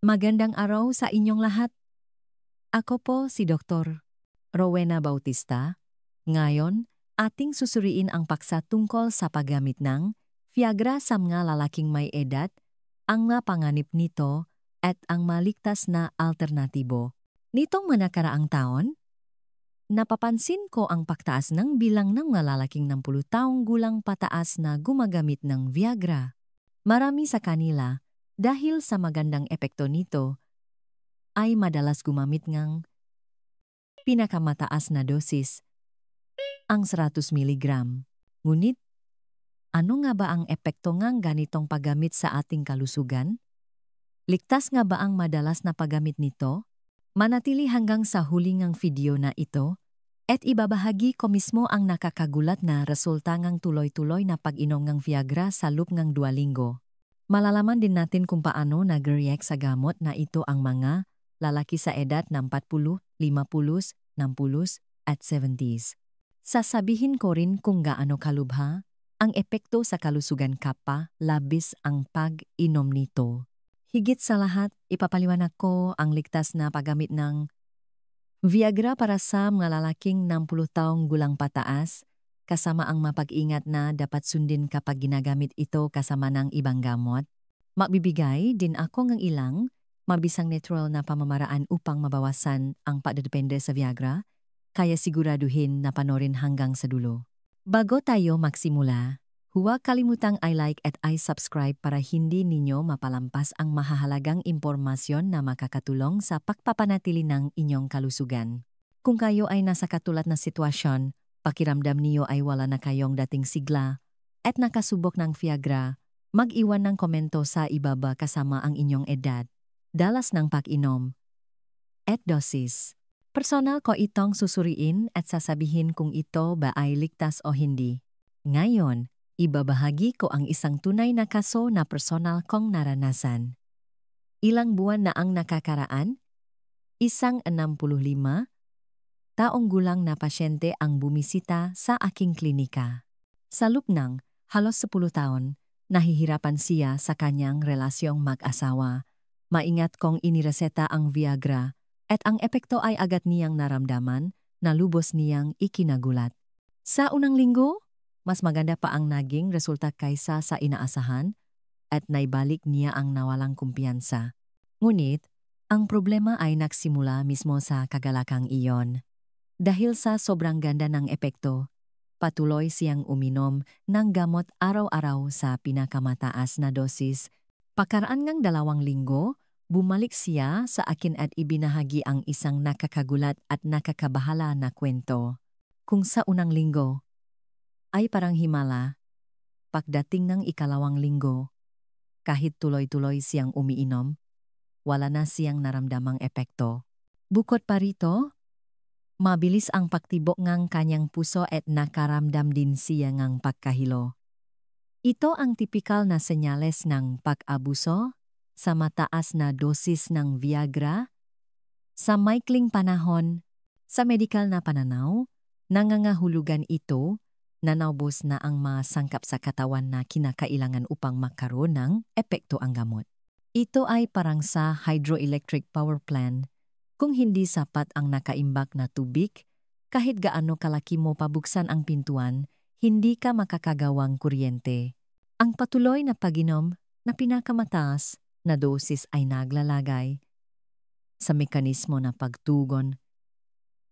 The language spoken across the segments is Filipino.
Magandang araw sa inyong lahat. Ako po si Dr. Rowena Bautista. Ngayon, ating susuriin ang paksa tungkol sa paggamit ng Viagra sa mga lalaking may edad, ang mga panganib nito, at ang maligtas na alternatibo. Nitong mga nakaraang taon, napapansin ko ang pagtaas ng bilang ng mga lalaking 60 taong gulang pataas na gumagamit ng Viagra. Marami sa kanila, dahil sa magandang epekto nito, ay madalas gumamit ng pinakamataas na dosis, ang 100 miligram. Ngunit, ano nga ba ang epekto ng ganitong paggamit sa ating kalusugan? Ligtas nga ba ang madalas na paggamit nito? Manatili hanggang sa huli ng video na ito, at ibabahagi ko mismo ang nakakagulat na resulta ng tuloy-tuloy na pag-inom ng Viagra sa loob ng 2 linggo. Malalaman din natin kung paano nag-react sa gamot na ito ang mga lalaki sa edad ng 40, 50, 60 at 70s. Sasabihin ko rin kung gaano kalubha ang epekto sa kalusugan kapwa labis ang pag-inom nito. Higit sa lahat, ipapaliwanag ko ang ligtas na paggamit ng Viagra para sa mga lalaking 60 taong gulang pataas, kasama ang mapag-ingat na dapat sundin kapag ginagamit ito kasama ng ibang gamot. Magbibigay din ako ng ilang mabisang natural na pamamaraan upang mabawasan ang pagdedepende sa Viagra, kaya siguraduhin na panorin hanggang sa dulo. Bago tayo magsimula, huwag kalimutang i-like at i-subscribe para hindi ninyo mapalampas ang mahahalagang impormasyon na makakatulong sa pagpapanatili ng inyong kalusugan. Kung kayo ay nasa katulad na sitwasyon, pakiramdam niyo ay wala na kayong dating sigla, at nakasubok ng Viagra, mag-iwan ng komento sa ibaba kasama ang inyong edad, dalas ng pag-inom, at dosis. Personal ko itong susuriin at sasabihin kung ito ba ay ligtas o hindi. Ngayon, ibabahagi ko ang isang tunay na kaso na personal kong naranasan. Ilang buwan na ang nakakaraan, isang 65 taong gulang na pasyente ang bumisita sa aking klinika. Sa loob ng halos 10 taon, nahihirapan siya sa kanyang relasyong mag-asawa. Maingat kong inireseta ang Viagra, at ang epekto ay agad niyang naramdaman na lubos niyang ikinagulat. Sa unang linggo, mas maganda pa ang naging resulta kaysa sa inaasahan, at naibalik niya ang nawalang kumpiyansa. Ngunit, ang problema ay nagsimula mismo sa kagalakang iyon. Dahil sa sobrang ganda ng epekto, patuloy siyang uminom ng gamot araw-araw sa pinakamataas na dosis. Pagkaraan ng 2 linggo, bumalik siya sa akin at ibinahagi ang isang nakakagulat at nakakabahala na kwento. Kung sa unang linggo ay parang himala, pagdating ng 2 linggo, kahit tuloy-tuloy siyang umiinom, wala na siyang naramdamang epekto. Bukod pa rito, mabilis ang pagtibok ng kanyang puso at nakaramdam din siya ng pagkahilo. Ito ang tipikal na senyales ng pag-abuso sa mataas na dosis ng Viagra. Sa maikling panahon, sa medikal na pananaw, nangangahulugan ito na naubos na ang mga sangkap sa katawan na kinakailangan upang magkaroon ng epekto ang gamot. Ito ay parang sa hydroelectric power plant. Kung hindi sapat ang nakaimbak na tubig, kahit gaano kalaki mo pabuksan ang pintuan, hindi ka makakagawang kuryente. Ang patuloy na pag-inom na pinakamataas na dosis ay naglalagay sa mekanismo na pagtugon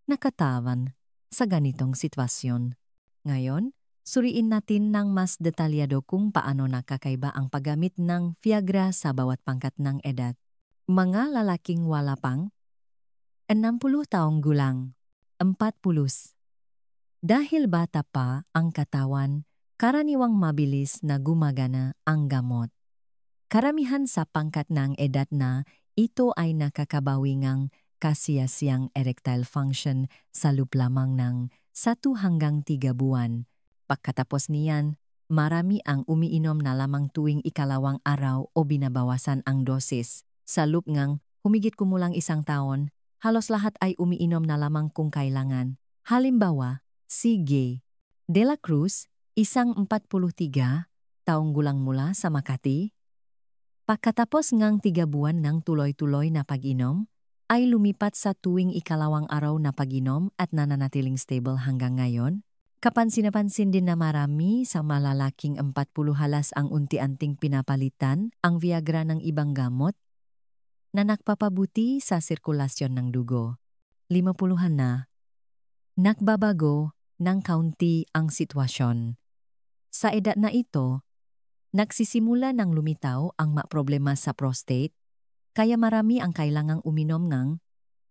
na katawan sa ganitong sitwasyon. Ngayon, suriin natin ng mas detalyado kung paano nakakaiba ang paggamit ng Viagra sa bawat pangkat ng edad. Mga lalaking wala pang 60 taong gulang, 40. Dahil bata pa ang katawan, karaniwang mabilis na gumagana ang gamot. Karamihan sa pangkat ng edad na ito ay nakakabawi ng kasiyasiyang erectile function sa loob lamang ng 1 hanggang 3 buwan. Pagkatapos niyan, marami ang umiinom na lamang tuwing 2 araw o binabawasan ang dosis. Sa loob ng humigit kumulang 1 taon, halos lahat ay umiinom na lamang kung kailangan. Halimbawa, si Gay De La Cruz, isang 43 taong gulang mula sa Makati, Pagkatapos ngang 3 buwan ng tuloy-tuloy na pag-inom, ay lumipat sa tuwing ikalawang araw na pag-inom at nananatiling stable hanggang ngayon. Kapansin-napansin din na marami sa malalaking 40 halas ang unti-anting pinapalitan ang Viagra ng ibang gamot na nagpapabuti sa sirkulasyon ng dugo. 50 na, nagbabago ng kaunti ang sitwasyon. Sa edad na ito, nagsisimula ng lumitaw ang problema sa prostate, kaya marami ang kailangang uminom ng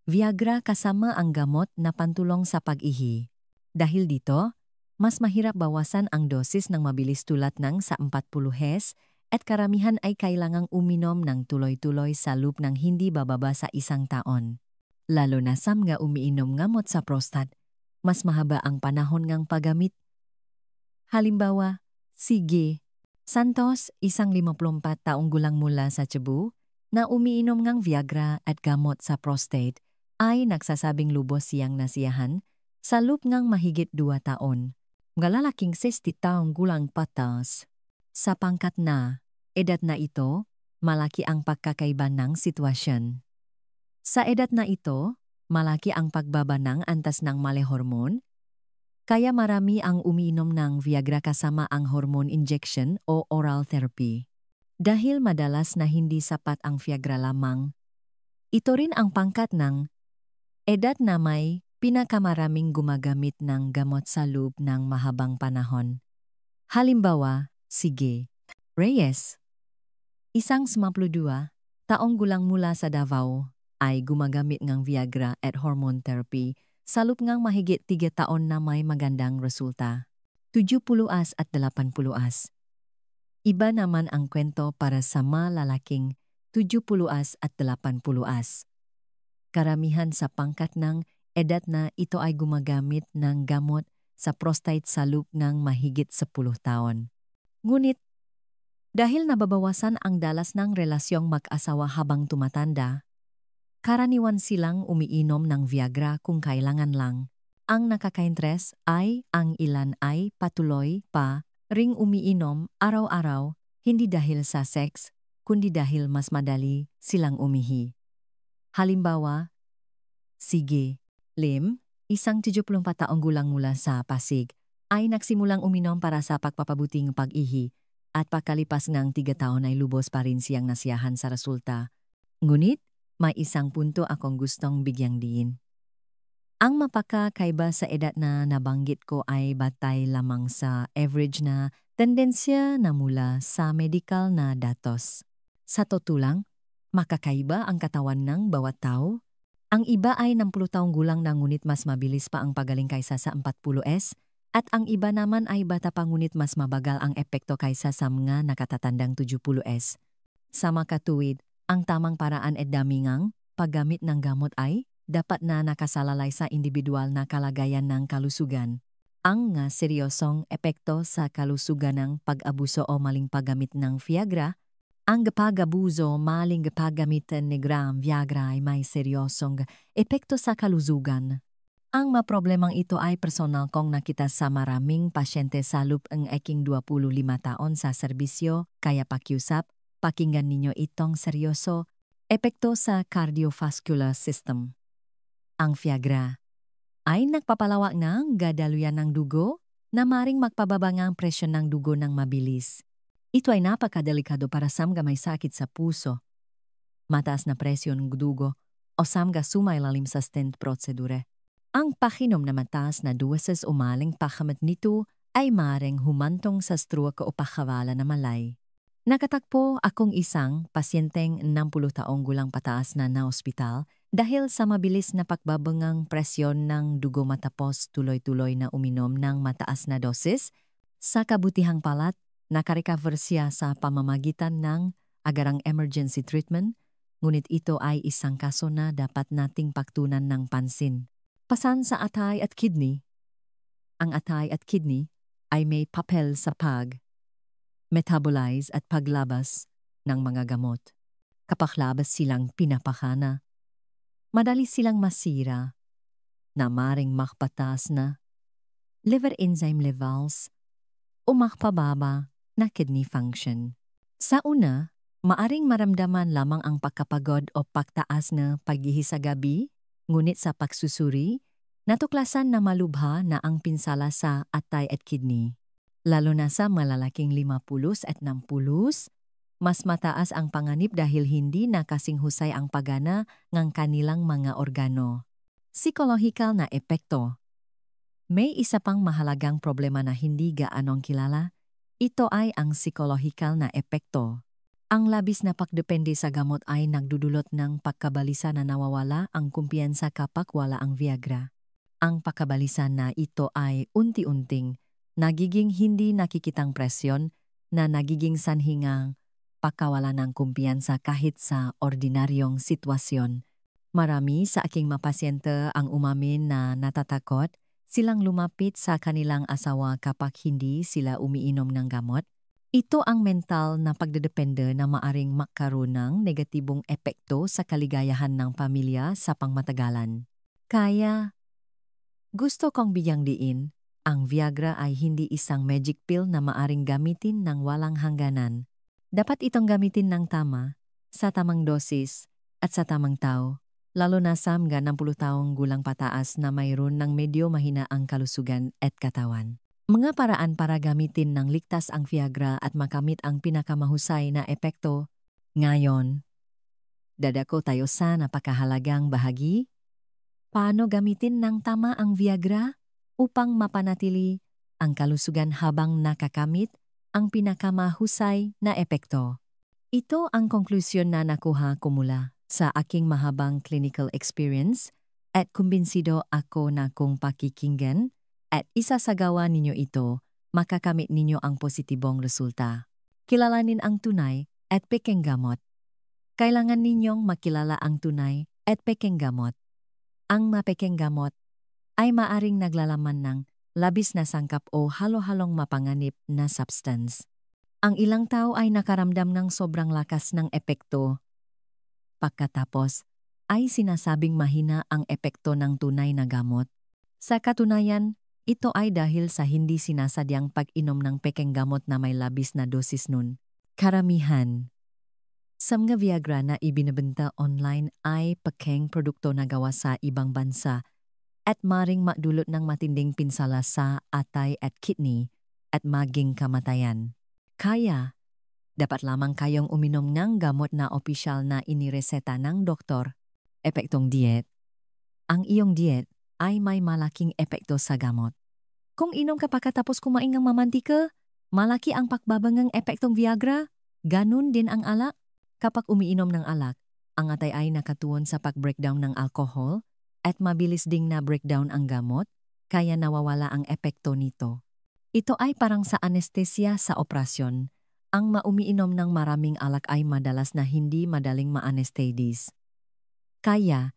Viagra kasama ang gamot na pantulong sa pag-ihi. Dahil dito, mas mahirap bawasan ang dosis ng mabilis tulad ng sa 40 hes at karamihan ay kailangang uminom ng tuloy-tuloy sa loob ng hindi bababa sa 1 taon. Lalo na sa mga umiinom gamot sa prostate, mas mahaba ang panahon ng paggamit. Halimbawa, sige, Santos, isang 54 taong gulang mula sa Cebu, na umiinom ng Viagra at gamot sa prostate, ay nagsasabing lubos siyang nasiyahan sa loob ng mahigit 2 taon. Mga lalaking 60 taong gulang patas. Sa pangkat na, edad na ito, malaki ang pagkakaiba ng sitwasyon. Sa edad na ito, malaki ang pagbaba ng antas ng male hormone, kaya marami ang umiinom ng Viagra kasama ang hormone injection o oral therapy. Dahil madalas na hindi sapat ang Viagra lamang, ito rin ang pangkat ng edad na may pinakamaraming gumagamit ng gamot sa loob ng mahabang panahon. Halimbawa, sige, Reyes, isang 52 taong gulang mula sa Davao, ay gumagamit ng Viagra at hormone therapy sa loob ng mahigit 3 taon na may magandang resulta. 70 at 80. Iba naman ang kwento para sa malalaking 70 at 80. Karamihan sa pangkat ng edad na ito ay gumagamit ng gamot sa prostate sa loob ng mahigit 10 taon. Ngunit, dahil nababawasan ang dalas ng relasyong mag-asawa habang tumatanda, karaniwan silang umiinom ng Viagra kung kailangan lang. Ang nakaka-interes ay ang ilan ay patuloy pa ring umiinom araw-araw, hindi dahil sa sex, kundi dahil mas madali silang umihi. Halimbawa, sige, Lim, isang 74 taong gulang mula sa Pasig, ay nagsimulang uminom para sa pagpapabuting pag-ihi at pagkalipas ng 3 taon ay lubos pa rin siyang nasiyahan sa resulta. Ngunit, may isang punto akong gustong bigyang diin. Ang mapakakaiba sa edad na nabanggit ko ay batay lamang sa average na tendensya na mula sa medical na datos. Sa totoo lang, makakaiba ang katawan ng bawat tao. Ang iba ay 60 taong gulang na ngunit mas mabilis pa ang pagaling kaysa sa 40s, at ang iba naman ay bata pa ngunit mas mabagal ang epekto kaysa sa mga nakatatandang 70s. Sa makatuwid, ang tamang paraan at damingang paggamit ng gamot ay dapat na nakasalalay sa individual na kalagayan ng kalusugan. Ang nga seryosong epekto sa kalusugan ng pag-abuso o maling paggamit ng Viagra, ang pag-abuso maling paggamitan ni Viagra ay may seryosong epekto sa kalusugan. Ang maproblemang ito ay personal kong nakita sa maraming pasyente sa loob ng aking 25 taon sa serbisyo, kaya pakiusap, pakinggan ninyo itong seryoso, epekto sa cardiovascular system. Ang Viagra ay nagpapalawak ng gadaluyan ng dugo na maring magpababa ang presyon ng dugo ng mabilis. Ito ay napakadelikado para sa mga may sakit sa puso, mataas na presyon ng dugo o sa mga sumailalim sa stent prosedure. Ang pakinom na mataas na dosis o maling paggamit nito ay maring humantong sa stroke o pakawala na malay. Nakatakpo akong isang pasyenteng 60 taong gulang pataas na ospital dahil sa mabilis na pagbabangang presyon ng dugo matapos tuloy-tuloy na uminom ng mataas na dosis. Sa kabutihang palad, nakarecover siya sa pamamagitan ng agarang emergency treatment, ngunit ito ay isang kaso na dapat nating pagtuunan ng pansin. Pasan sa atay at kidney. Ang atay at kidney ay may papel sa metabolize at paglabas ng mga gamot. Kapag labas silang pinapakana, madali silang masira na maring makpatas na liver enzyme levels o makpababa na kidney function. Sa una, Maaring maramdaman lamang ang pagkapagod o pagtaas na paggihi sa gabi, ngunit sa pagsusuri, natuklasan na malubha na ang pinsala sa atay at kidney. Lalo na sa malalaking 50 at 60, mas mataas ang panganib dahil hindi na kasing husay ang pagana ng kanilang mga organo. Psikolohikal na epekto. May isa pang mahalagang problema na hindi gaanong kilala. Ito ay ang psikolohikal na epekto. Ang labis na pagdepende sa gamot ay nagdudulot ng pagkabalisa na nawawala ang kumpiyansa kapag wala ang Viagra. Ang pagkabalisa na ito ay unti-unting nagiging hindi nakikitang presyon na nagiging sanhingang pagkawala ng kumpiyansa kahit sa ordinaryong sitwasyon. Marami sa aking mapasyente ang umamin na natatakot silang lumapit sa kanilang asawa kapag hindi sila umiinom ng gamot. Ito ang mental na pagdedepende na maaring magkaroon ng negatibong epekto sa kaligayahan ng pamilya sa pangmatagalan. Kaya, gusto kong bigyang diin, ang Viagra ay hindi isang magic pill na maaring gamitin ng walang hangganan. Dapat itong gamitin ng tama, sa tamang dosis, at sa tamang tao, lalo na sa mga 60 taong gulang pataas na mayroon ng medyo mahina ang kalusugan at katawan. Mga paraan para gamitin ng ligtas ang Viagra at makamit ang pinakamahusay na epekto. Ngayon, dadako tayo sa napakahalagang bahagi. Paano gamitin ng tama ang Viagra upang mapanatili ang kalusugan habang nakakamit ang pinakamahusay na epekto? Ito ang konklusyon na nakuha ko mula sa aking mahabang clinical experience at kumbinsido ako na kung pakikinggan at isasagawa ninyo ito, makakamit ninyo ang positibong resulta. Kilalanin ang tunay at pekeng gamot. Kailangan ninyong makilala ang tunay at pekeng gamot. Ang mapekeng gamot ay maaring naglalaman ng labis na sangkap o halo-halong mapanganib na substance. Ang ilang tao ay nakaramdam ng sobrang lakas ng epekto. Pagkatapos, ay sinasabing mahina ang epekto ng tunay na gamot. Sa katunayan, ito ay dahil sa hindi sinasadyang pag-inom ng pekeng gamot na may labis na dosis nun. Karamihan sa mga Viagra na ibinebenta online ay pekeng produkto na gawa sa ibang bansa at maring madulot ng matinding pinsala sa atay at kidney at maging kamatayan. Kaya, dapat lamang kayong uminom ng gamot na opisyal na inireseta ng doktor. Epektong diet. Ang iyong diet ay may malaking epekto sa gamot. Kung inom ka pagkatapos kumain ng mamantika, malaki ang pakbabangang epektong Viagra. Ganun din ang alak. Kapag umiinom ng alak, ang atay ay nakatuon sa pag-breakdown ng alcohol at mabilis ding na-breakdown ang gamot, kaya nawawala ang epekto nito. Ito ay parang sa anestesia sa operasyon. Ang maumiinom ng maraming alak ay madalas na hindi madaling ma-anesthetize. Kaya,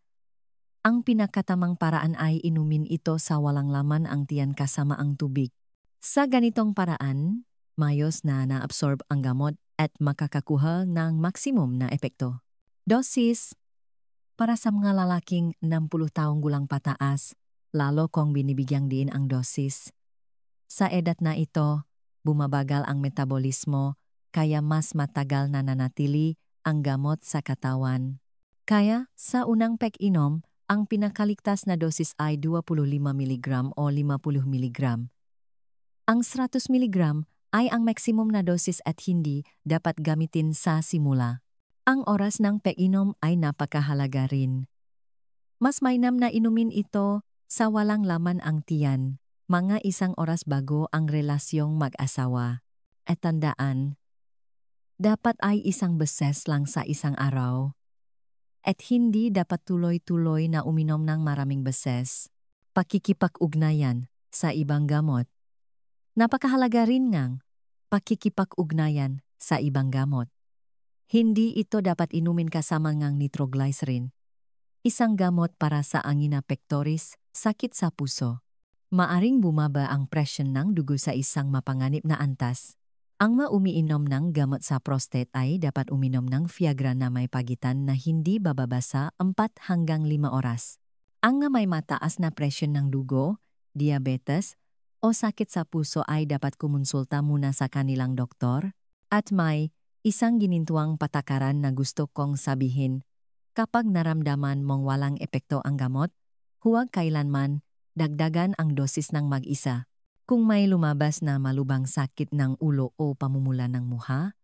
ang pinakatamang paraan ay inumin ito sa walang laman ang tiyan kasama ang tubig. Sa ganitong paraan, mayos na naabsorb ang gamot at makakakuha ng maksimum na epekto. Dosis. Para sa mga lalaking 60 taong gulang pataas, lalo kung binibigyang diin ang dosis. Sa edad na ito, bumabagal ang metabolismo, kaya mas matagal na nanatili ang gamot sa katawan. Kaya, sa unang pag-inom, ang pinakaligtas na dosis ay 25 mg o 50 mg. Ang 100 mg ay ang maximum na dosis at hindi dapat gamitin sa simula. Ang oras ng pag-inom ay napakahalaga rin. Mas mainam na inumin ito sa walang laman ang tiyan, mga 1 oras bago ang relasyong mag-asawa. At tandaan, dapat ay 1 beses lang sa isang araw. At hindi dapat tuloy-tuloy na uminom ng maraming beses. Pakikipag-ugnayan sa ibang gamot. Napakahalaga rin ngang pakikipag-ugnayan sa ibang gamot. Hindi ito dapat inumin kasama ng nitroglycerin. Isang gamot para sa angina pectoris, sakit sa puso. Maaring bumaba ang presyon ng dugo sa isang mapanganib na antas. Ang maumiinom ng gamot sa prostate ay dapat uminom ng Viagra na may pagitan na hindi bababa sa 4 hanggang 5 oras. Ang may mataas na presyon ng dugo, diabetes, o sakit sa puso ay dapat kumonsulta muna sa kanilang doktor at may Isang ginintuang patakaran na gusto kong sabihin. Kapag naramdaman mong walang epekto ang gamot, huwag kailanman dagdagan ang dosis ng mag-isa. Kung may lumabas na malubhang sakit ng ulo o pamumula ng muha,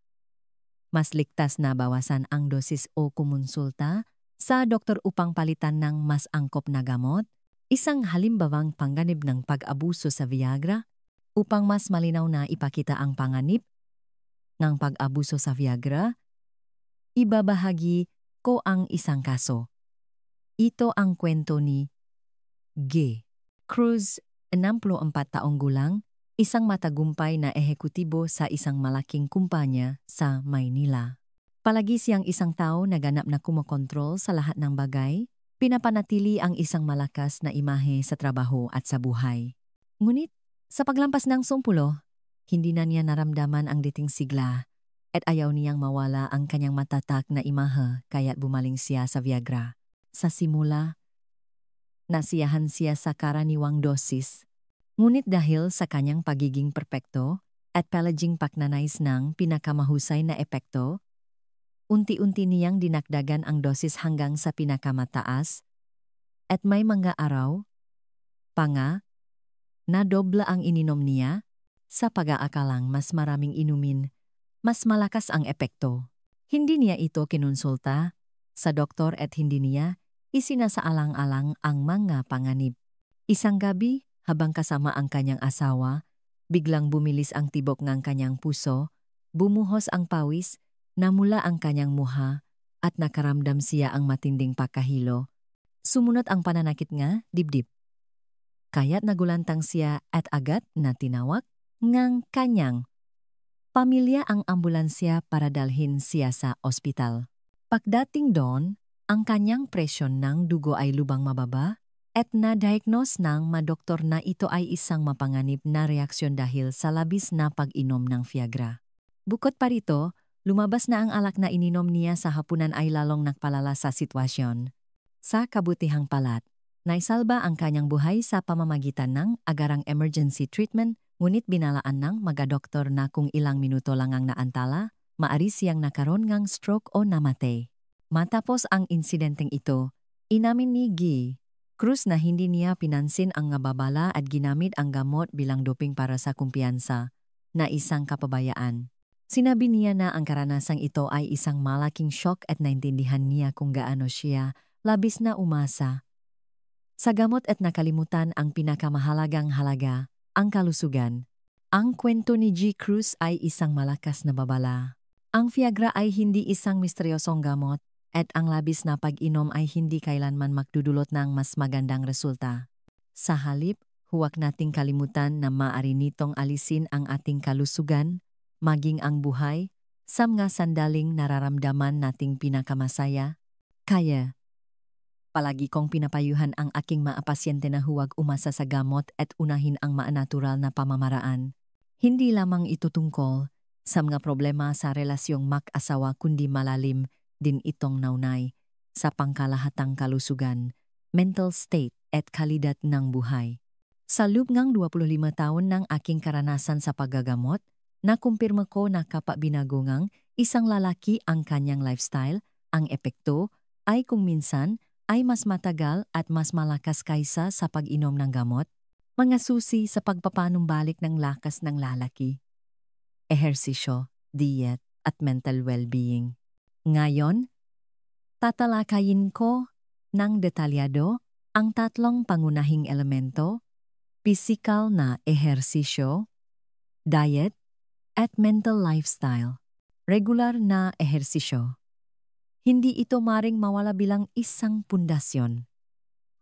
mas ligtas na bawasan ang dosis o kumonsulta sa doktor upang palitan ng mas angkop na gamot. Isang halimbawang panganib ng pag-abuso sa Viagra. Upang mas malinaw na ipakita ang panganib ng pag-abuso sa Viagra, ibabahagi ko ang isang kaso. Ito ang kwento ni G. Cruz, 64 taong gulang, isang matagumpay na ehekutibo sa isang malaking kumpanya sa Maynila. Palagi siyang isang tao na ganap na kumokontrol sa lahat ng bagay, pinapanatili ang isang malakas na imahe sa trabaho at sa buhay. Ngunit, sa paglampas ng 10, hindi na niya naramdaman ang dating sigla at ayaw niyang mawala ang kanyang matatak na imahe kaya't bumaling siya sa Viagra. Sa simula, nasiyahan siya sa karaniwang dosis. Ngunit dahil sa kanyang pagiging perpekto at palaging pagnanais ng pinakamahusay na epekto, unti-unti niyang dinakdagan ang dosis hanggang sa pinakamataas at may mga araw, na dobla ang ininom niya, sa pag-aakalang mas maraming inumin, mas malakas ang epekto. Hindi niya ito kinonsulta sa doktor at hindi niya isinasaalang-alang ang mga panganib. Isang gabi, habang kasama ang kanyang asawa, biglang bumilis ang tibok ng kanyang puso, bumuhos ang pawis, namula ang kanyang muha, at nakaramdam siya ang matinding pagkahilo. Sumunod ang pananakit nga dibdib. Kaya't nagulantang siya at agad na tinawag ngang kanyang pamilya ang ambulansya para dalhin siya sa ospital. Pagdating doon, ang kanyang presyon ng dugo ay lubang mababa at na-diagnose ng madoktor na ito ay isang mapanganib na reaksyon dahil sa labis na pag-inom ng Viagra. Bukod pa rito, lumabas na ang alak na ininom niya sa hapunan ay lalong nagpalala sa sitwasyon. Sa kabutihang palad, naisalba ang kanyang buhay sa pamamagitan ng agarang emergency treatment, ngunit binalaan ng mga doktor na kung ilang minuto lang ang naantala, maari siyang nakaroon ng stroke o namatay. Matapos ang insidenteng ito, inamin ni G. Cruz na hindi niya pinansin ang ngababala at ginamit ang gamot bilang doping para sa kumpiyansa na isang kapabayaan. Sinabi niya na ang karanasang ito ay isang malaking shock at naintindihan niya kung gaano siya labis na umasa sa gamot at nakalimutan ang pinakamahalagang halaga, ang kalusugan. Ang kwento ni G. Cruz ay isang malakas na babala. Ang Viagra ay hindi isang misteryosong gamot at ang labis na pag-inom ay hindi kailanman magdudulot ng mas magandang resulta. Sa halip, huwag nating kalimutan na maaari nitong alisin ang ating kalusugan, maging ang buhay, sa mga sandaling nararamdaman nating pinakamasaya. Kaya, palagi kong pinapayuhan ang aking mga pasyente na huwag umasa sa gamot at unahin ang natural na pamamaraan. Hindi lamang ito tungkol sa mga problema sa relasyong mag-asawa kundi malalim din itong naunay sa pangkalahatang kalusugan, mental state at kalidad ng buhay. Sa loob ng 25 taon ng aking karanasan sa paggagamot, nakumpirma ko na kapag binago ng isang lalaki ang kanyang lifestyle, ang epekto ay kung minsan ay mas matagal at mas malakas kaysa sa pag-inom ng gamot, mga susi sa pagpapanumbalik ng lakas ng lalaki. Ehersisyo, diet, at mental well-being. Ngayon, tatalakayin ko ng detalyado ang tatlong pangunahing elemento, pisikal na ehersisyo, diet, at mental lifestyle. Regular na ehersisyo. Hindi ito maring mawala bilang isang pundasyon.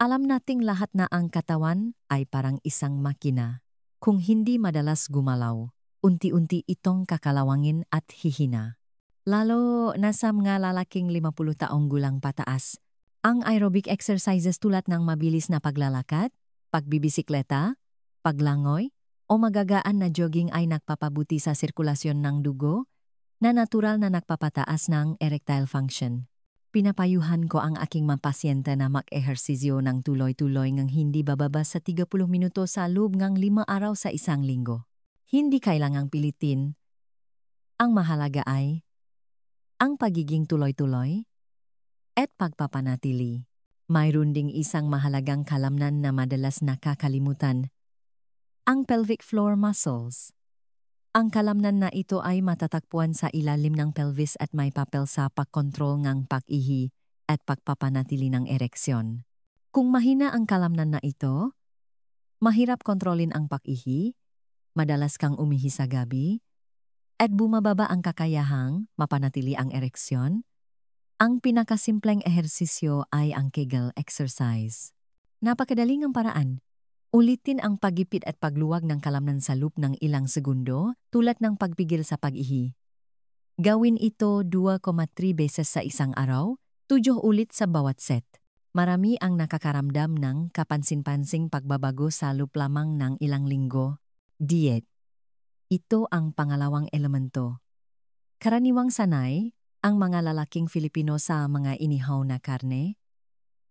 Alam nating lahat na ang katawan ay parang isang makina. Kung hindi madalas gumalaw, unti-unti itong kakalawangin at hihina. Lalo na sa mga lalaking 50 taong gulang pataas. Ang aerobic exercises tulad ng mabilis na paglalakad, pagbibisikleta, paglangoy, o magagaan na jogging ay nagpapabuti sa sirkulasyon ng dugo, na natural na nagpapataas ng erectile function. Pinapayuhan ko ang aking mga pasyente na mag-ehersisyo ng tuloy-tuloy ngang hindi bababa sa 30 minuto sa loob ng 5 araw sa isang linggo. Hindi kailangang pilitin. Ang mahalaga ay ang pagiging tuloy-tuloy at pagpapanatili. Mayroon ding isang mahalagang kalamnan na madalas nakakalimutan, ang pelvic floor muscles. Ang kalamnan na ito ay matatagpuan sa ilalim ng pelvis at may papel sa pagkontrol ng pag-ihi at pagpapanatili ng ereksyon. Kung mahina ang kalamnan na ito, mahirap kontrolin ang pag-ihi, madalas kang umihi sa gabi, at bumababa ang kakayahang mapanatili ang ereksyon. Ang pinakasimpleng ehersisyo ay ang Kegel exercise. Napakadaling ang paraan. Ulitin ang pagipit at pagluwag ng kalamnan sa loop ng ilang segundo tulad ng pagpigil sa pag-ihi. Gawin ito 2,3 beses sa isang araw, 7 ulit sa bawat set. Marami ang nakakaramdam ng kapansin-pansing pagbabago sa loop lamang ng ilang linggo. Diet. Ito ang pangalawang elemento. Karaniwang sanay ang mga lalaking Filipino sa mga inihaw na karne,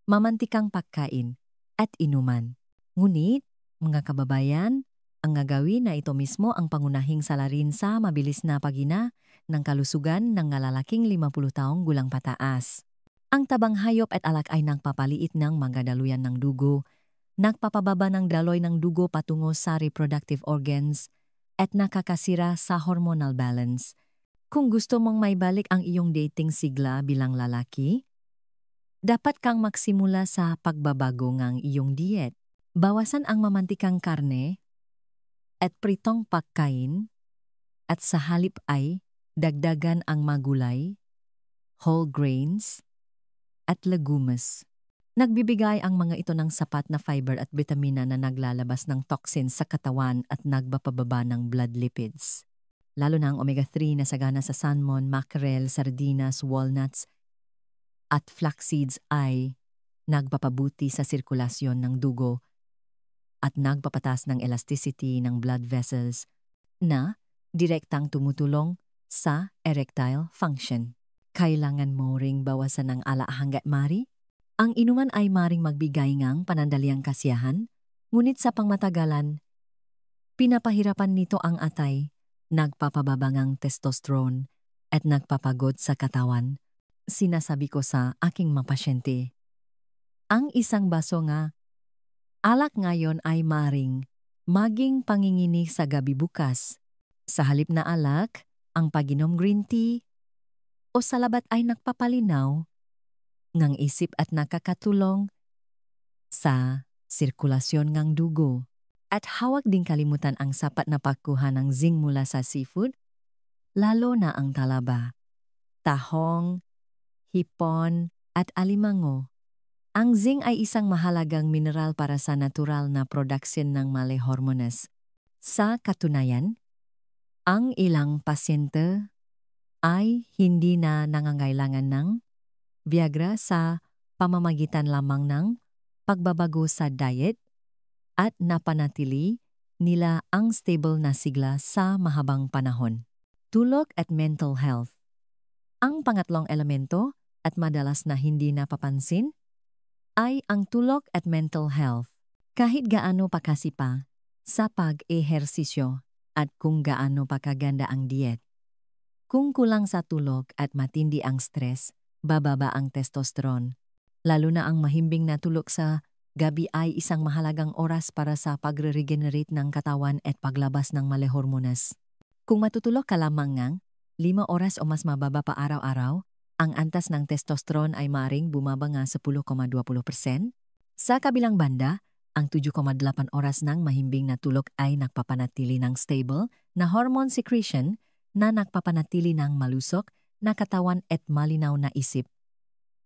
mamantikang pagkain, at inuman. Ngunit, mga kababayan, ang gagawin na ito mismo ang pangunahing salarin sa mabilis na pagina ng kalusugan ng lalaking 50 taong gulang pataas. Ang tabang hayop at alak ay nagpapaliit ng mga daluyan ng dugo, nagpapababa ng daloy ng dugo patungo sa reproductive organs, at nakakasira sa hormonal balance. Kung gusto mong maibalik ang iyong dating sigla bilang lalaki, dapat kang magsimula sa pagbabago ng iyong diet. Bawasan ang mamantikang karne at pritong pagkain at sa halip ay dagdagan ang magulay, whole grains, at legumes. Nagbibigay ang mga ito ng sapat na fiber at vitamina na naglalabas ng toxins sa katawan at nagpapababa ng blood lipids. Lalo na ang omega-3 na sagana sa salmon, mackerel, sardinas, walnuts, at flax seeds ay nagpapabuti sa sirkulasyon ng dugo at nagpapatas ng elasticity ng blood vessels na direktang tumutulong sa erectile function. Kailangan mo ring bawasan ang alak hanggat mari. Ang inuman ay maring magbigay ng panandaliang kasiyahan, ngunit sa pangmatagalan, pinapahirapan nito ang atay, nagpapababa ng testosterone at nagpapagod sa katawan. Sinasabi ko sa aking mga pasyente, ang isang baso nga alak ngayon ay maring maging panginginig sa gabi bukas. Sa halip na alak, ang pag-inom green tea o salabat ay nagpapalinaw ng isip at nakakatulong sa sirkulasyon ng dugo. At hawag din kalimutan ang sapat na pagkuha ng zinc mula sa seafood, lalo na ang talaba, tahong, hipon at alimango. Ang zinc ay isang mahalagang mineral para sa natural na production ng male hormones. Sa katunayan, ang ilang pasyente ay hindi na nangangailangan ng Viagra sa pamamagitan lamang ng pagbabago sa diet at napanatili nila ang stable na sigla sa mahabang panahon. Tulog at mental health. Ang pangatlong elemento at madalas na hindi napapansin ay ang tulog at mental health. Kahit gaano pa kasipa sa pag-ehersisyo at kung gaano pa kaganda ang diet. Kung kulang sa tulog at matindi ang stress, bababa ang testosterone. Lalo na ang mahimbing na tulog sa gabi ay isang mahalagang oras para sa pagre-regenerate ng katawan at paglabas ng male hormones. Kung matutulog ka lamang ng 5 oras o mas mababa pa araw-araw, ang antas ng testosterone ay maring bumaba nga sa 10,20%. Sa kabilang banda, ang 7,8 oras ng mahimbing na tulog ay nagpapanatili ng stable na hormone secretion na nagpapanatili ng malusok na katawan at malinaw na isip.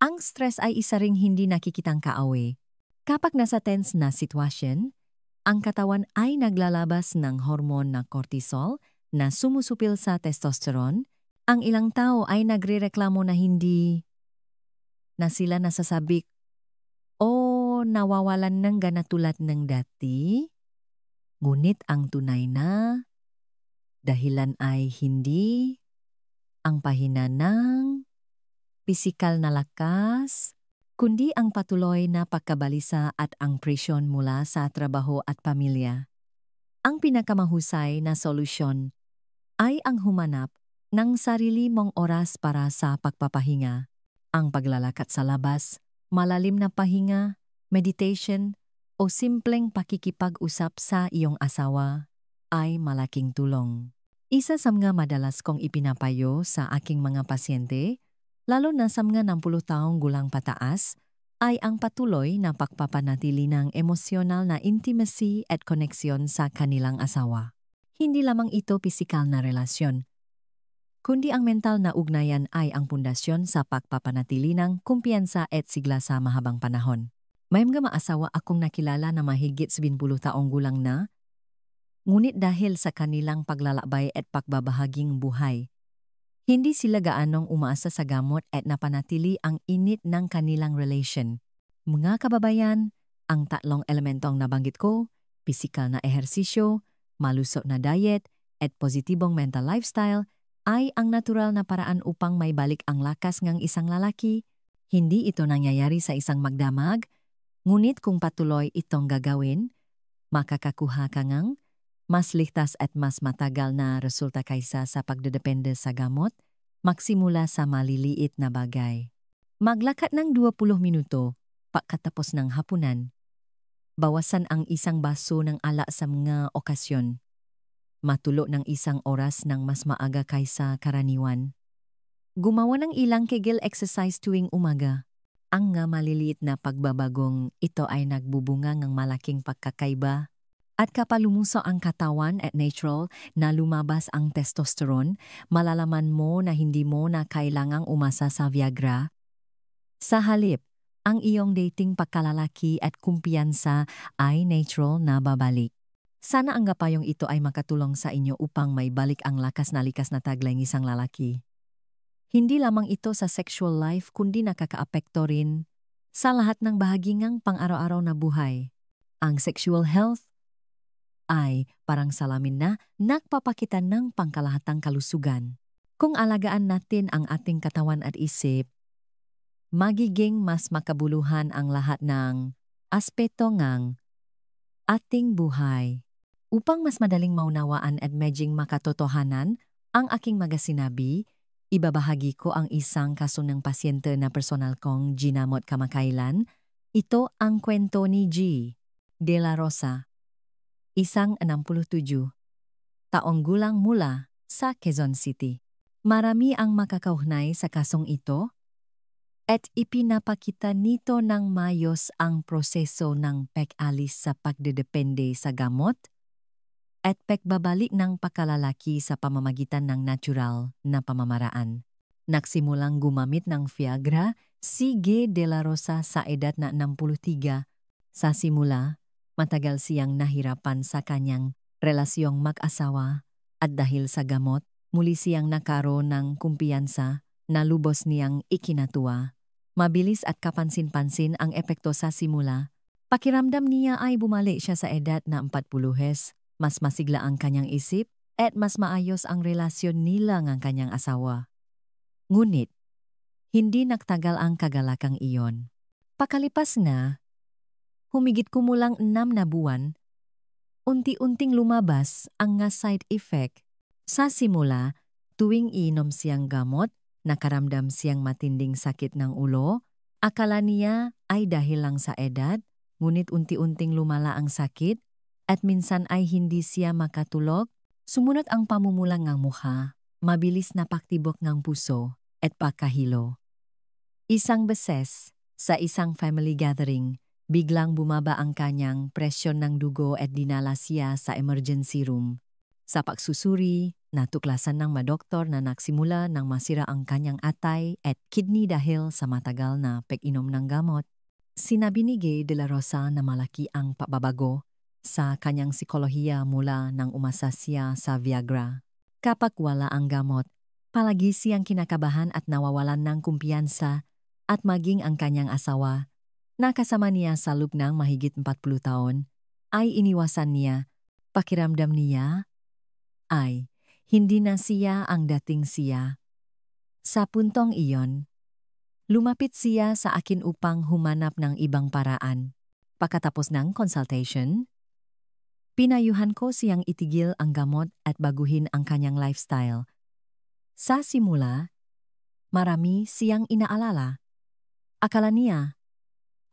Ang stress ay isa ring hindi nakikitang kaaway. Kapag nasa tense na sitwasyon, ang katawan ay naglalabas ng hormone na cortisol na sumusupil sa testosterone. Ang ilang tao ay nagrereklamo na hindi na sila nasasabik o nawawalan ng gana tulad ng dati. Ngunit ang tunay na dahilan ay hindi ang pahina ng pisikal na lakas, kundi ang patuloy na pagkabalisa at ang presyon mula sa trabaho at pamilya. Ang pinakamahusay na solusyon ay ang humanap ng sarili mong oras para sa pagpapahinga. Ang paglalakad sa labas, malalim na pahinga, meditation, o simpleng pakikipag-usap sa iyong asawa ay malaking tulong. Isa sa mga madalas kong ipinapayo sa aking mga pasyente, lalo na sa mga 60 taong gulang pataas, ay ang patuloy na pagpapanatili ng emosyonal na intimacy at koneksyon sa kanilang asawa. Hindi lamang ito pisikal na relasyon, kundi ang mental na ugnayan ay ang pundasyon sa pagpapanatili ng kumpiyansa at sigla sa mahabang panahon. May mga maasawa akong nakilala na mahigit 70 taong gulang na, ngunit dahil sa kanilang paglalakbay at pagbabahaging buhay, hindi sila gaanong umaasa sa gamot at napanatili ang init ng kanilang relation. Mga kababayan, ang tatlong elementong nabanggit ko, pisikal na ehersisyo, malusog na diet, at positibong mental lifestyle, ay ang natural na paraan upang may balik ang lakas ng isang lalaki. Hindi ito nangyayari sa isang magdamag, ngunit kung patuloy itong gagawin, makakakuha ka ng mas ligtas at mas matagal na resulta kaysa sa pagdedepende sa gamot, magsimula sa maliliit na bagay. Maglakad ng 20 minuto pagkatapos ng hapunan. Bawasan ang isang baso ng alak sa mga okasyon. Matulo ng isang oras ng mas maaga kaysa karaniwan. Gumawa ng ilang Kegel exercise tuwing umaga. Ang nga maliliit na pagbabagong ito ay nagbubunga ng malaking pagkakaiba. At kapag lumuso ang katawan at natural na lumabas ang testosterone, malalaman mo na hindi mo na kailangang umasa sa Viagra. Sa halip, ang iyong dating pagkalalaki at kumpiyansa ay natural na babalik. Sana ang gapayong ito ay makatulong sa inyo upang may balik ang lakas na taglay ng isang lalaki. Hindi lamang ito sa sexual life kundi nakakaapekto rin sa lahat ng bahagingang pang-araw-araw na buhay. Ang sexual health ay parang salamin na nagpapakita ng pangkalahatang kalusugan. Kung alagaan natin ang ating katawan at isip, magiging mas makabuluhan ang lahat ng aspeto ng ating buhay. Upang mas madaling maunawaan at medjing makatotohanan ang aking mga sinabi, ibabahagi ko ang isang kaso ng pasyente na personal kong ginamot kamakailan. Ito ang kwento ni G. De La Rosa, isang 67 taong gulang mula sa Quezon City. Marami ang makakaugnay sa kasong ito at ipinapakita nito ng mayos ang proseso ng pag-alis sa pagdedepende sa gamot at pagbabalik ng pagkalalaki sa pamamagitan ng natural na pamamaraan. Nagsimulang gumamit ng Viagra si G. De La Rosa sa edad na 63. Sa simula, matagal siyang nahirapan sa kanyang relasyong mag-asawa at dahil sa gamot, muli siyang nakaroon ng kumpiyansa na lubos niyang ikinatuwa. Mabilis at kapansin-pansin ang epekto sa simula. Pakiramdam niya ay bumalik siya sa edad na 40. Mas masigla ang kanyang isip at mas maayos ang relasyon nila ng kanyang asawa. Ngunit, hindi nagtagal ang kagalakang iyon. Pakalipas na, humigit kumulang 6 na buwan, unti-unting lumabas ang nga side effect. Sa simula, tuwing inom siyang gamot, nakaramdam siyang matinding sakit ng ulo, akala niya ay dahil lang sa edad, ngunit unti-unting lumala ang sakit, at minsan ay hindi siya makatulog, sumunod ang pamumulang ng mukha, mabilis na paktibok ng puso, at pagkahilo. Isang beses, sa isang family gathering, biglang bumaba ang kanyang presyon ng dugo at dinala siya sa emergency room. Sa pagsusuri, natuklasan ng madoktor na nagsimula nang masira ang kanyang atay at kidney dahil sa matagal na pag-inom ng gamot. Sinabi ni G. De La Rosa na malaki ang pagbabago sa kanyang psikolohiya mula nang umasa siya sa Viagra. Kapag wala ang gamot, palagi siyang kinakabahan at nawawalan ng kumpiyansa at maging ang kanyang asawa, na kasama niya sa loob ng mahigit 40 taon, ay iniwasan niya. Pakiramdam niya ay hindi na siya ang dating siya. Sa puntong iyon, lumapit siya sa akin upang humanap ng ibang paraan. Pagkatapos ng consultation, pinayuhan ko siyang itigil ang gamot at baguhin ang kanyang lifestyle. Sa simula, marami siyang inaalala. Akala niya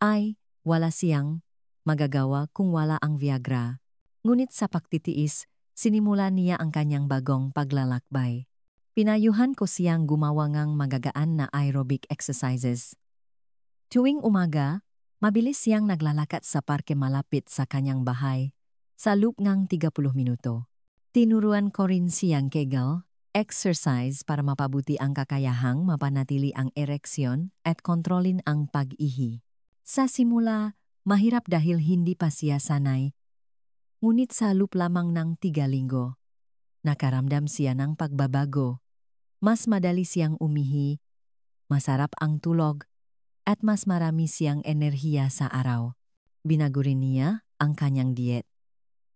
ay wala siyang magagawa kung wala ang Viagra. Ngunit sa pagtitiis, sinimula niya ang kanyang bagong paglalakbay. Pinayuhan ko siyang gumawa ng magagaan na aerobic exercises. Tuwing umaga, mabilis siyang naglalakat sa parke malapit sa kanyang bahay, sa loop ng 30 minuto. Tinuruan ko rin siyang Kegel exercise para mapabuti ang kakayahang mapanatili ang ereksyon at kontrolin ang pag-ihi. Sa simula, mahirap dahil hindi pa siya sanay. Ngunit sa loop lamang ng 3 linggo, nakaramdam siya ng pagbabago. Mas madali siyang umihi, masarap ang tulog, at mas marami siyang enerhiya sa araw. Binago rin niya ang kanyang diet.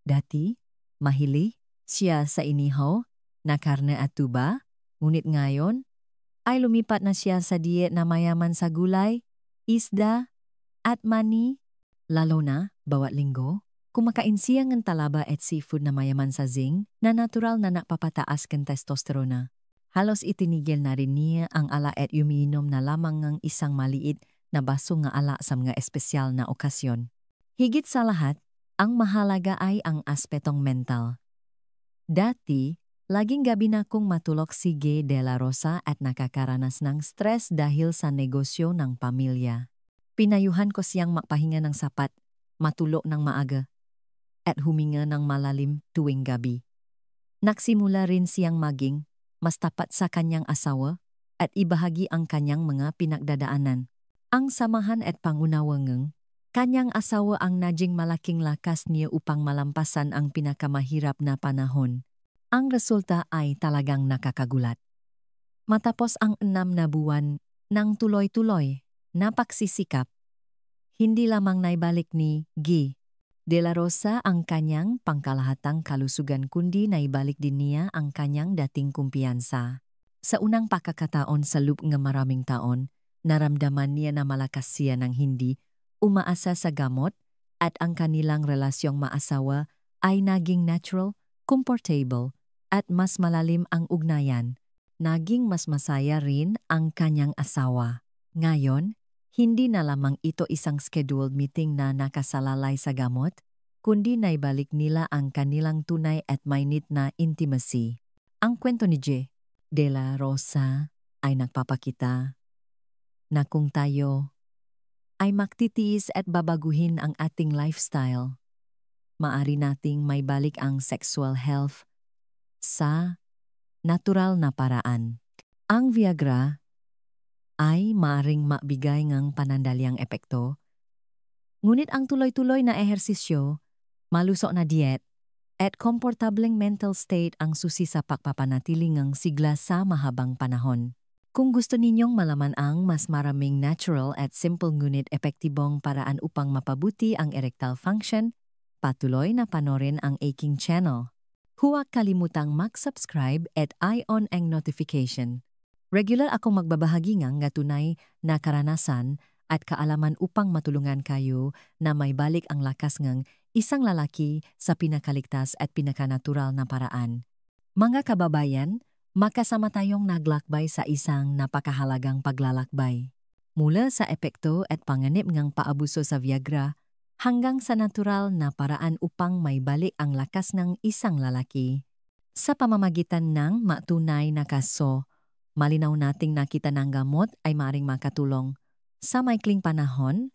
Dati, mahilig siya sa inihaw na karne at tuba, ngunit ngayon ay lumipat na siya sa diet na mayaman sa gulay, isda, at mani. Lalo na, bawat linggo, kumakain siya ng talaba at seafood na mayaman sa zinc na natural na napapataas ng testosterona. Halos itinigil na rin niya ang ala at umiinom na lamang ng isang maliit na baso nga ala sa mga espesyal na okasyon. Higit sa lahat, ang mahalaga ay ang aspetong mental. Dati, laging gabi na kong matulog si Gay de la Rosa at nakakaranas ng stress dahil sa negosyo ng pamilya. Pinayuhan ko siyang magpahinga ng sapat, matulog ng maaga, at huminga ng malalim tuwing gabi. Nagsimula rin siyang maging mas tapat sa kanyang asawa at ibahagi ang kanyang mga pinagdadaanan. Ang samahan at pangunawa ng kanyang asawa ang naging malaking lakas niya upang malampasan ang pinakamahirap na panahon. Ang resulta ay talagang nakakagulat. Matapos ang 6 na buwan ng tuloy-tuloy na pagsisikap, hindi lamang naibalik ni Guy de la Rosa ang kanyang pangkalahatang kalusugan kundi naibalik din niya ang kanyang dating kumpiyansa. Sa unang pagkakataon sa loop ng maraming taon, naramdaman niya na malakas siya ng hindi umaasa sa gamot at ang kanilang relasyong maasawa ay naging natural, comfortable, at mas malalim ang ugnayan. Naging mas masaya rin ang kanyang asawa. Ngayon, hindi na lamang ito isang scheduled meeting na nakasalalay sa gamot, kundi naibalik nila ang kanilang tunay at mainit na intimacy. Ang kwento ni G. de la Rosa ay nagpapakita na kung tayo ay magtitiis at babaguhin ang ating lifestyle, maaari nating maibalik ang sexual health sa natural na paraan. Ang Viagra ay maaring mabigay ng panandalyang epekto, ngunit ang tuloy-tuloy na ehersisyo, malusog na diet, at komportableng mental state ang susi sa pagpapanatili ng sigla sa mahabang panahon. Kung gusto ninyong malaman ang mas maraming natural at simple ngunit epektibong paraan upang mapabuti ang erectile function, patuloy na panorin ang aking channel. Huwag kalimutang mag-subscribe at i-on ang notification. Regular akong magbabahagi ng tunay na karanasan at kaalaman upang matulungan kayo na may balik ang lakas ng isang lalaki sa pinakaligtas at pinakanatural na paraan. Mga kababayan, makasama tayong naglakbay sa isang napakahalagang paglalakbay. Mula sa epekto at panganib ng paabuso sa Viagra hanggang sa natural na paraan upang may balik ang lakas ng isang lalaki. Sa pamamagitan ng matunay na kaso, malinaw nating nakita ng gamot ay maring makatulong sa maikling panahon,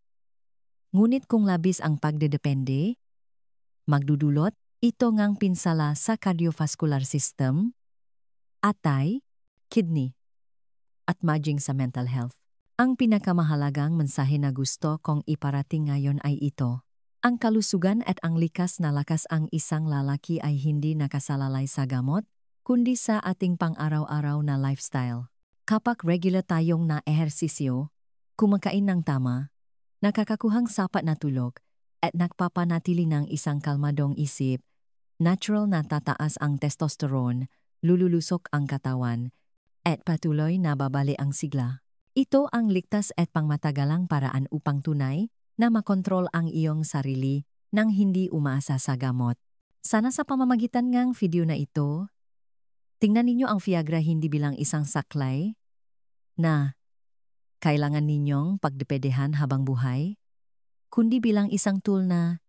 ngunit kung labis ang pagdedepende, magdudulot ito ngang pinsala sa cardiovascular system, atay, kidney, at maging sa mental health. Ang pinakamahalagang mensahe na gusto kong iparating ngayon ay ito. Ang kalusugan at ang likas na lakas ang isang lalaki ay hindi nakasalalay sa gamot, kundi sa ating pang-araw-araw na lifestyle. Kapag regular tayong na-ehersisyo, kumakain ng tama, nakakakuhang sapat na tulog, at nagpapanatili ng isang kalmadong isip, natural na tataas ang testosterone, lululusok ang katawan, at patuloy na babali ang sigla. Ito ang ligtas at pangmatagalang paraan upang tunay na makontrol ang iyong sarili nang hindi umaasa sa gamot. Sana sa pamamagitan ng video na ito, Tingnan ninyo ang Viagra hindi bilang isang saklay na kailangan ninyong pagdepedehan habang buhay, kundi bilang isang tool na